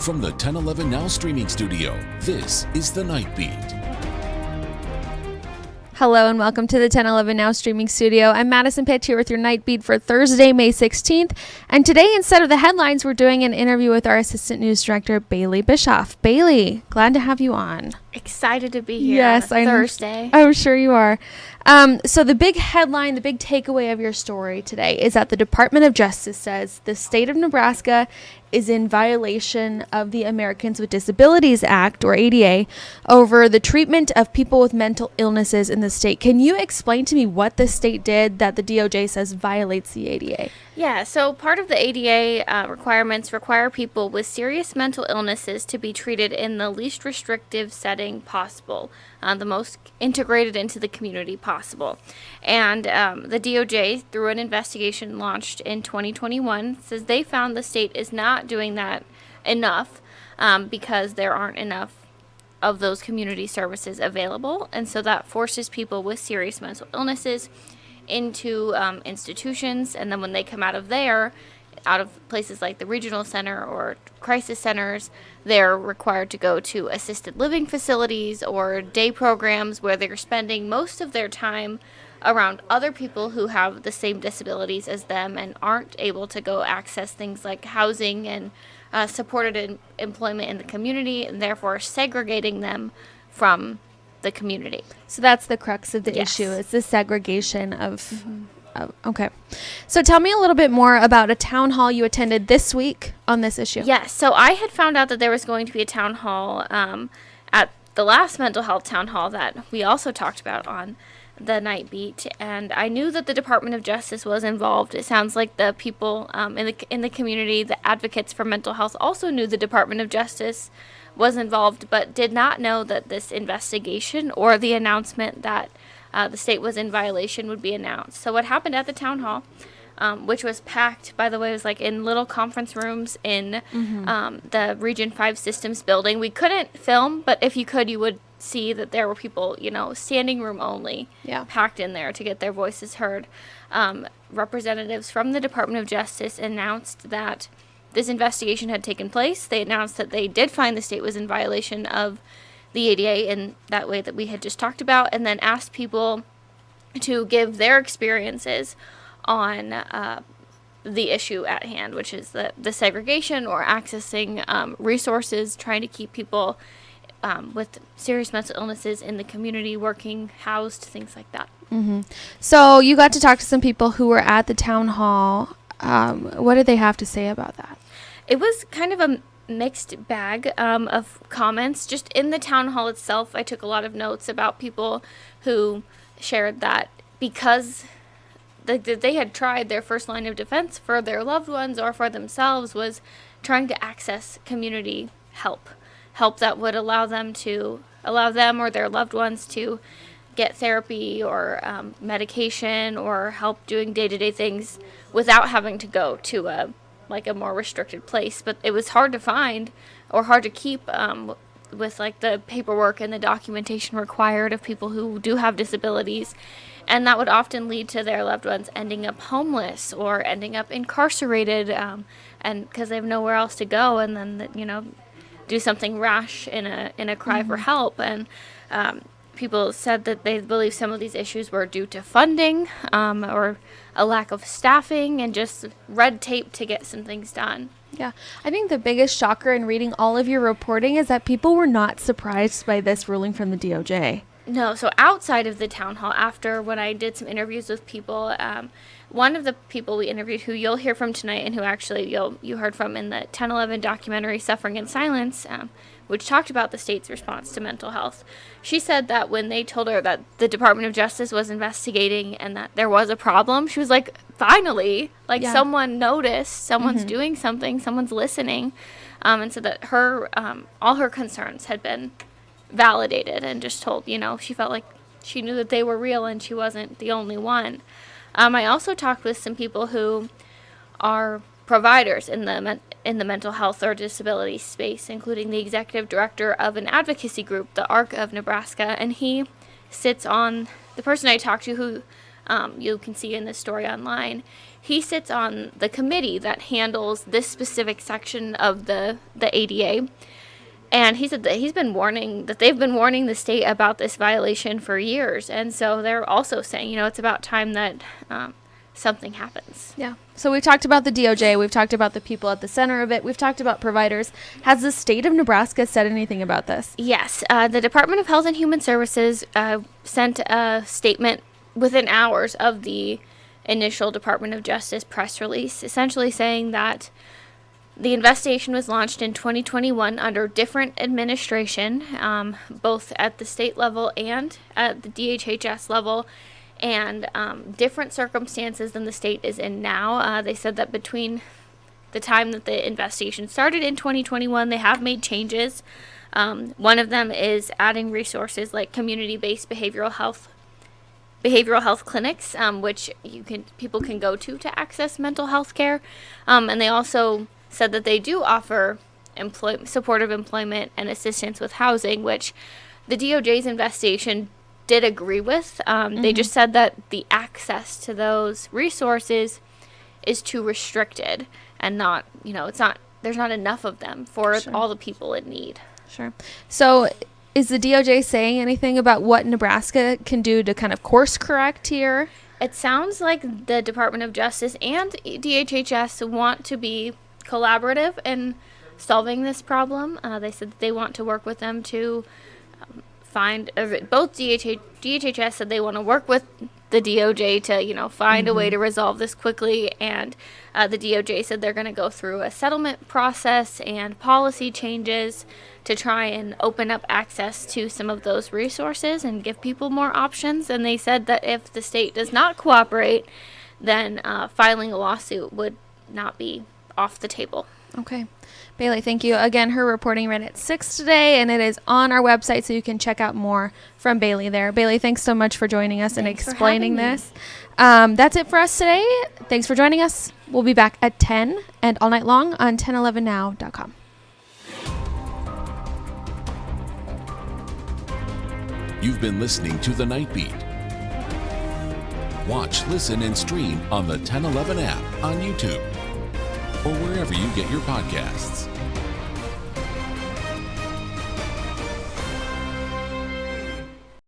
From the 1011 Now streaming studio, this is The Night Beat. Hello and welcome to the 1011 Now streaming studio. I'm Madison Pitsch here with your Night Beat for Thursday, May 16th. And today, instead of the headlines, we're doing an interview with our Assistant News Director, Bayley Bischof. Bayley, glad to have you on. Excited to be here on a Thursday. I'm sure you are. So the big headline, the big takeaway of your story today is that the Department of Justice says the state of Nebraska is in violation of the Americans with Disabilities Act, or ADA, over the treatment of people with mental illnesses in the state. Can you explain to me what the state did that the DOJ says violates the ADA? Yeah, so part of the ADA requirements require people with serious mental illnesses to be treated in the least restrictive setting possible, the most integrated into the community possible. And the DOJ, through an investigation launched in 2021, says they found the state is not doing that enough because there aren't enough of those community services available. And so that forces people with serious mental illnesses into institutions, and then when they come out of there, out of places like the regional center or crisis centers, they're required to go to assisted living facilities or day programs where they're spending most of their time around other people who have the same disabilities as them and aren't able to go access things like housing and supported employment in the community, and therefore segregating them from the community. So that's the crux of the issue. It's the segregation of okay. So tell me a little bit more about a town hall you attended this week on this issue. Yes. So I had found out that there was going to be a town hall at the last mental health town hall that we also talked about on the Night Beat, and I knew that the Department of Justice was involved. It sounds like the people in the community, the advocates for mental health, also knew the Department of Justice was involved, but did not know that this investigation or the announcement that the state was in violation would be announced. So what happened at the town hall, which was packed, by the way, it was like in little conference rooms in the Region 5 Systems building. We couldn't film, but if you could, you would see that there were people, standing room only, packed in there to get their voices heard. Representatives from the Department of Justice announced that this investigation had taken place. They announced that they did find the state was in violation of the ADA in that way that we had just talked about, and then asked people to give their experiences on the issue at hand, which is the segregation or accessing resources, trying to keep people with serious mental illnesses in the community, working, housed, things like that. So you got to talk to some people who were at the town hall. What did they have to say about that? It was kind of a mixed bag of comments. Just in the town hall itself, I took a lot of notes about people who shared that because they had tried, their first line of defense for their loved ones or for themselves was trying to access community help that would allow them or their loved ones to get therapy or medication or help doing day-to-day things without having to go to a more restricted place. But it was hard to find or hard to keep with the paperwork and the documentation required of people who do have disabilities. And that would often lead to their loved ones ending up homeless or ending up incarcerated, and because they have nowhere else to go, and then do something rash in a cry for help. And people said that they believe some of these issues were due to funding or a lack of staffing and just red tape to get some things done. Yeah, I think the biggest shocker in reading all of your reporting is that people were not surprised by this ruling from the DOJ. No, so outside of the town hall, after when I did some interviews with people, one of the people we interviewed who you'll hear from tonight and who actually you heard from in the 1011 documentary Suffering in Silence, which talked about the state's response to mental health, she said that when they told her that the Department of Justice was investigating and that there was a problem, she was like, finally, someone noticed, someone's doing something, someone's listening, and so that her all her concerns had been validated and just told, she felt like she knew that they were real and she wasn't the only one. I also talked with some people who are providers in the mental health or disability space, including the executive director of an advocacy group, the ARC of Nebraska, and he sits on, the person I talked to who you can see in this story online. He sits on the committee that handles this specific section of the ADA. And he said that they've been warning the state about this violation for years. And so they're also saying, it's about time that something happens. Yeah. So we talked about the DOJ. We've talked about the people at the center of it. We've talked about providers. Has the state of Nebraska said anything about this? Yes. The Department of Health and Human Services sent a statement within hours of the initial Department of Justice press release, essentially saying that the investigation was launched in 2021 under different administration, both at the state level and at the DHHS level, and different circumstances than the state is in now. They said that between the time that the investigation started in 2021, they have made changes. One of them is adding resources like community-based behavioral health clinics, which people can go to access mental health care, and they also said that they do offer supportive employment and assistance with housing, which the DOJ's investigation did agree with. They just said that the access to those resources is too restricted and not, there's not enough of them for all the people in need. Sure. So is the DOJ saying anything about what Nebraska can do to kind of course correct here? It sounds like the Department of Justice and DHHS want to be collaborative in solving this problem. They said that they want to work with them to find, both DHHS said they want to work with the DOJ to, find a way to resolve this quickly, and the DOJ said they're going to go through a settlement process and policy changes to try and open up access to some of those resources and give people more options. And they said that if the state does not cooperate, then filing a lawsuit would not be off the table. Okay. Bayley, thank you. Again, her reporting ran at 6 today, and it is on our website, so you can check out more from Bayley there. Bayley, thanks so much for joining us and explaining this. That's it for us today. Thanks for joining us. We'll be back at 10 and all night long on 1011now.com. You've been listening to The Night Beat. Watch, listen, and stream on the 1011 app on YouTube or wherever you get your podcasts.